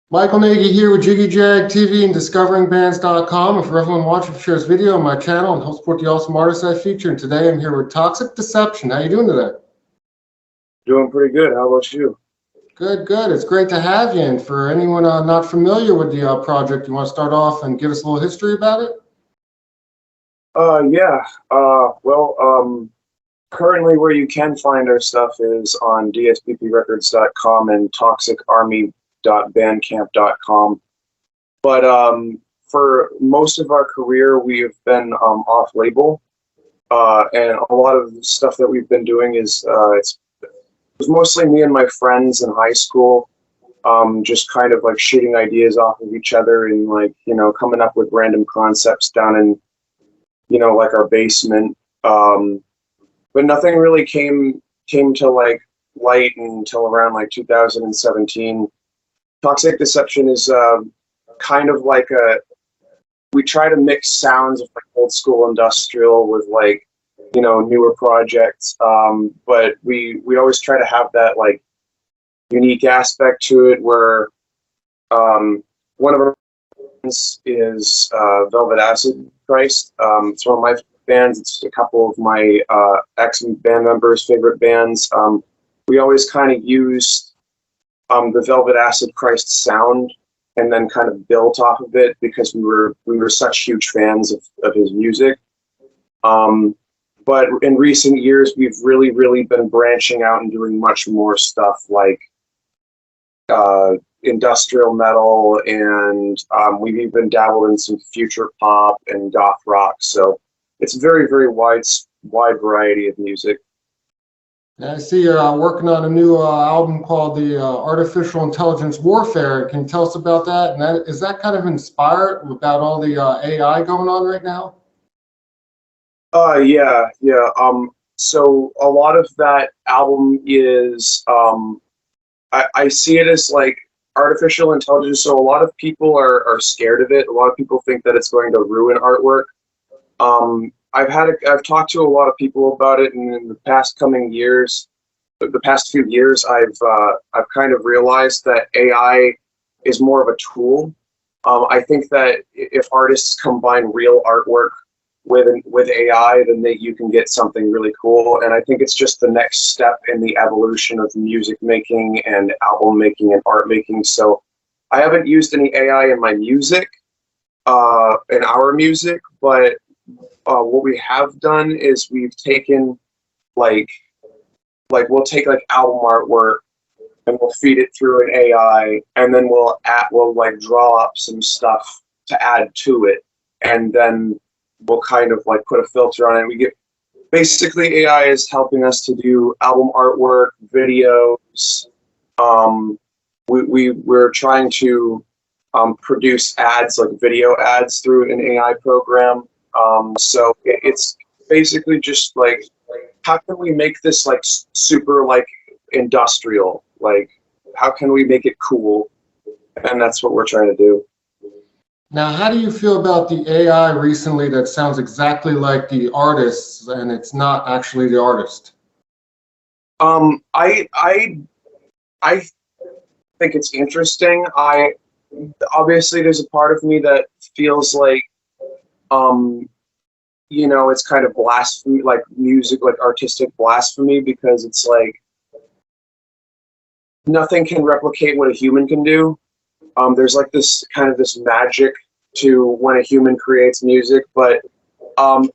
Michael Nagy here with Jiggy Jag TV and discoveringbands.com. And for everyone watching, share this video on my channel and help support the awesome artists I feature. And today I'm here with Toxikk Deception. How you doing today? Doing pretty good. How about you? Good, good. It's great to have you. And for anyone not familiar with the project, you want to start off and give us a little history about it? Currently where you can find our stuff is on dspprecords.com and toxickarmy.bandcamp.com. But for most of our career, we have been off-label, and a lot of the stuff that we've been doing is it was mostly me and my friends in high school, just kind of like shooting ideas off of each other and like, you know, coming up with random concepts down in, you know, like our basement. But nothing really came to like light until around like 2017. Toxikk Deception is kind of like we try to mix sounds of like old school industrial with like, you know, newer projects. But we always try to have that like unique aspect to it where one of our bands is Velvet Acid Christ. It's one of my bands. It's a couple of my ex-band members' favorite bands. We always kind of used the Velvet Acid Christ sound and then kind of built off of it because we were such huge fans of his music. But in recent years, we've really been branching out and doing much more stuff like industrial metal, and we've even dabbled in some future pop and goth rock. So it's a very wide variety of music. I see you're working on a new album called the Artificial Intelligence Warfare. Can you tell us about that? And is that kind of inspired about all the AI going on right now? Yeah. So a lot of that album is, I see it as like artificial intelligence. So a lot of people are scared of it. A lot of people think that it's going to ruin artwork. I've talked to a lot of people about it, and in the past few years, I've kind of realized that AI is more of a tool. I think that if artists combine real artwork with AI, then you can get something really cool. And I think it's just the next step in the evolution of music making and album making and art making. So I haven't used any AI in my music, in our music, but what we have done is we've taken like we'll take like album artwork and we'll feed it through an AI, and then we'll like draw up some stuff to add to it, and then we'll kind of like put a filter on it. We get basically AI is helping us to do album artwork, videos. We're trying to produce ads, like video ads, through an AI program. So it's basically just like, how can we make this like super like industrial? Like, how can we make it cool? And that's what we're trying to do. Now, how do you feel about the AI recently that sounds exactly like the artists and it's not actually the artist? I think it's interesting. Obviously there's a part of me that feels like, you know, it's kind of blasphemy, like music, like artistic blasphemy, because it's like nothing can replicate what a human can do. There's like this kind of this magic to when a human creates music, but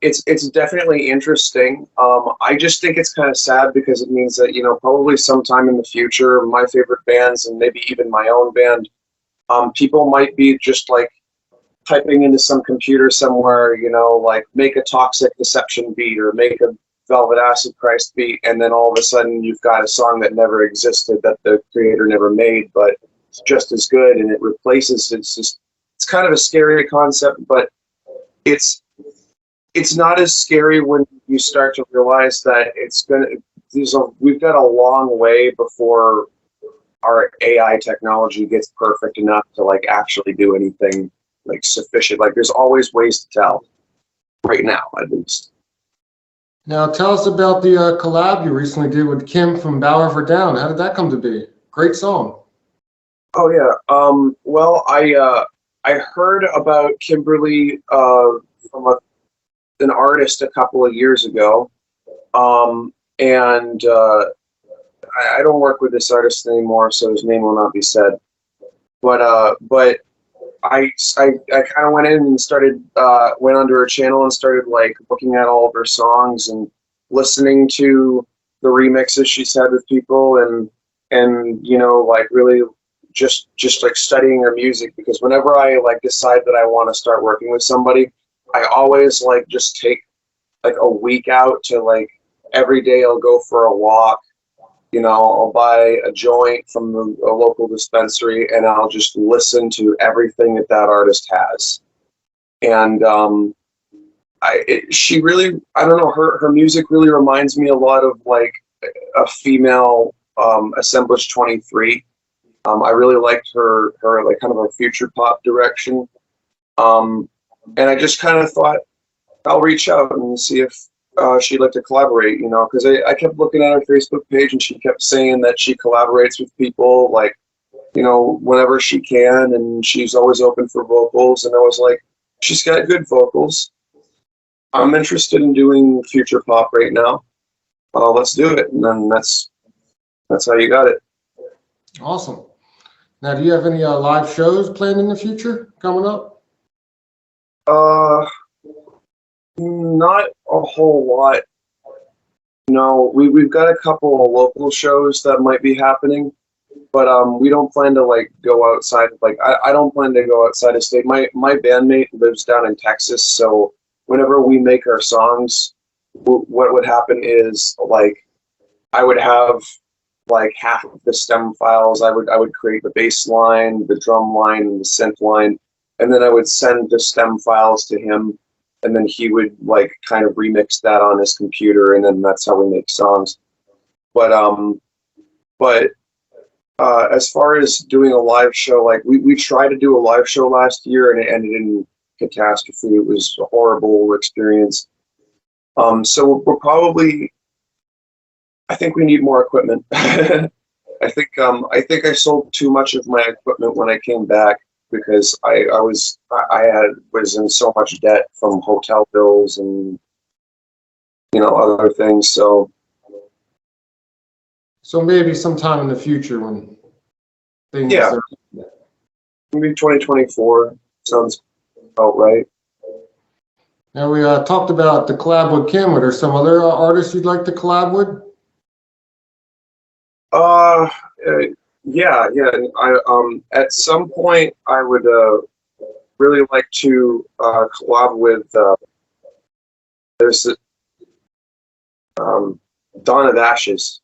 it's definitely interesting. I just think it's kind of sad because it means that, you know, probably sometime in the future, my favorite bands and maybe even my own band, people might be just like typing into some computer somewhere, you know, like make a Toxikk Deception beat or make a Velvet Acid Christ beat, and then all of a sudden you've got a song that never existed, that the creator never made, but it's just as good, and it replaces. It's kind of a scary concept, but it's not as scary when you start to realize that we've got a long way before our AI technology gets perfect enough to like actually do anything like sufficient. Like there's always ways to tell, right now at least. Now tell us about the collab you recently did with Kim from Bow River Down. How did that come to be? Great song. Oh yeah. Well, I heard about Kimberly from an artist a couple of years ago, and I don't work with this artist anymore, so his name will not be said. But I kind of went in and started went under her channel and started like looking at all of her songs and listening to the remixes she's had with people, and you know, like really just like studying her music, because whenever I like decide that I want to start working with somebody, I always like just take like a week out to like every day I'll go for a walk. You know, I'll buy a joint from a local dispensary and I'll just listen to everything that that artist has. And she really, I don't know, her music really reminds me a lot of like a female Assemblage 23. I really liked her like kind of a future pop direction. And I just kind of thought I'll reach out and see if she'd like to collaborate, you know, because I kept looking at her Facebook page and she kept saying that she collaborates with people like, you know, whenever she can, and she's always open for vocals. And I was like, she's got good vocals. I'm interested in doing future pop right now. Let's do it. And then that's how you got it. Awesome. Now, do you have any live shows planned in the future coming up? Not a whole lot. No, we've got a couple of local shows that might be happening, but we don't plan to like go outside. Like I don't plan to go outside of state. My bandmate lives down in Texas, so whenever we make our songs, what would happen is like I would have like half of the stem files. I would create the bass line, the drum line, and the synth line, and then I would send the stem files to him, and then he would like kind of remix that on his computer, and then that's how we make songs. But as far as doing a live show, like we tried to do a live show last year and it ended in catastrophe. It was a horrible experience. So we're probably, I think we need more equipment. I think I sold too much of my equipment when I came back, because I was in so much debt from hotel bills and, you know, other things. So maybe sometime in the future when things yeah, are... maybe 2024 sounds about right. Now, we talked about the collab with Kim. Are there some other artists you'd like to collab with? Yeah. At some point I would really like to collab with there's Dawn of Ashes.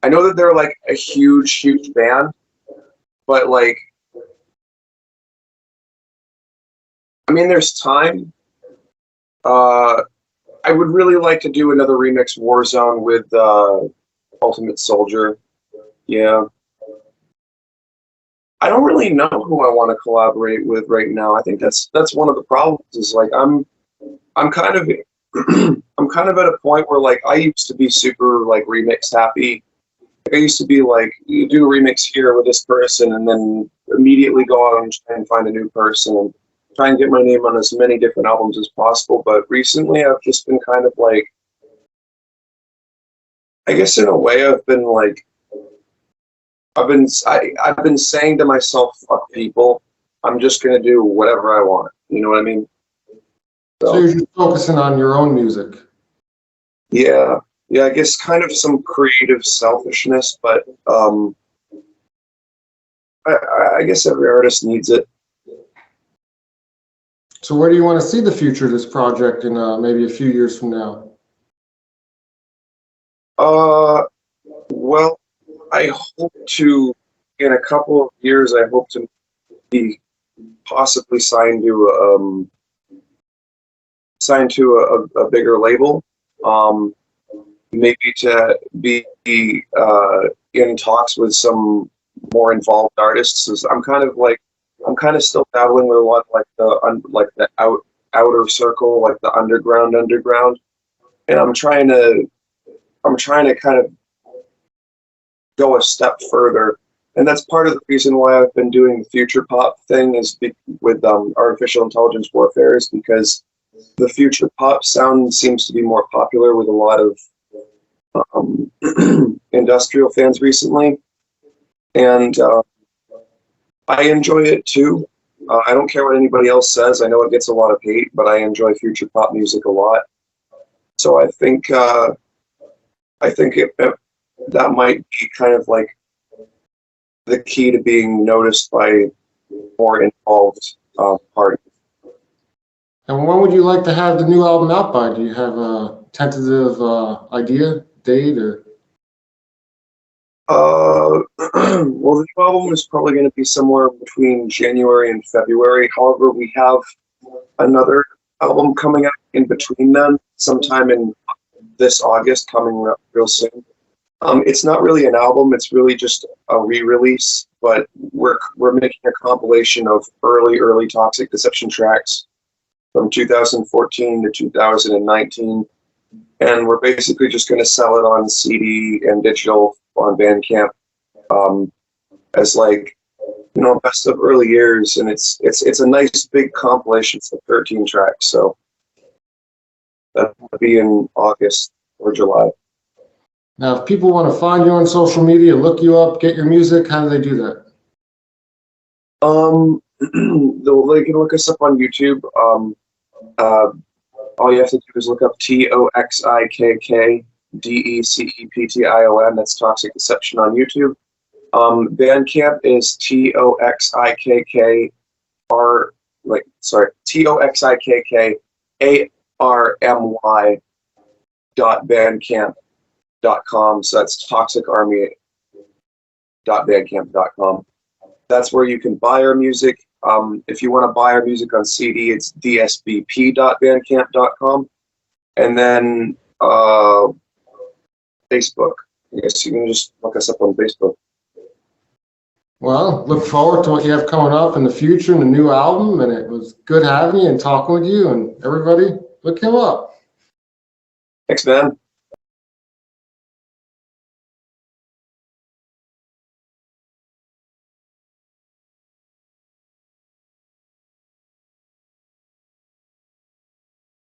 I know that they're like a huge band, but like, I mean, there's time. I would really like to do another remix Warzone with Ultimate Soldier. Yeah. I don't really know who I want to collaborate with right now. I think that's one of the problems, is like I'm kind of I'm kind of at a point where like I used to be super like remix happy. Like, I used to be like, you do a remix here with this person and then immediately go out and try and find a new person and try and get my name on as many different albums as possible. But recently I've just been kind of like, I guess in a way I've been like, I've been saying to myself, fuck people, I'm just gonna do whatever I want. You know what I mean? So you're just focusing on your own music. Yeah, I guess kind of some creative selfishness, but I guess every artist needs it. So where do you want to see the future of this project in maybe a few years from now? Well, I hope to, in a couple of years, I hope to be possibly signed to a bigger label. Maybe to be in talks with some more involved artists. I'm kind of still dabbling with a lot of the outer circle, like the underground, and I'm trying to kind of go a step further And that's part of the reason why I've been doing the future pop thing with artificial intelligence warfare, is because the future pop sound seems to be more popular with a lot of industrial fans recently. And I enjoy it too. I don't care what anybody else says. I know it gets a lot of hate, but I enjoy future pop music a lot. So I think that might be kind of like the key to being noticed by more involved parties. And when would you like to have the new album out by? Do you have a tentative idea, date, or? Well, the new album is probably going to be somewhere between January and February. However, we have another album coming out in between them, sometime in this August, coming up real soon. It's not really an album; it's really just a re-release. But we're making a compilation of early Toxikk Deception tracks from 2014 to 2019, and we're basically just going to sell it on CD and digital on Bandcamp as, like, you know, best of early years, and it's a nice big compilation. It's like 13 tracks, so that'll be in August or July. Now, if people want to find you on social media, look you up, get your music, how do they do that? They can look us up on YouTube. All you have to do is look up Toxikk Deception. That's Toxikk Deception on YouTube. Bandcamp is ToxikKarmy.bandcamp.com. So that's toxickarmy.bandcamp.com. That's where you can buy our music. If you want to buy our music on CD, it's dsbp.bandcamp.com. And then Facebook. I guess you can just look us up on Facebook. Well, look forward to what you have coming up in the future and the new album. And it was good having you and talking with you. And everybody, look him up. Thanks, man.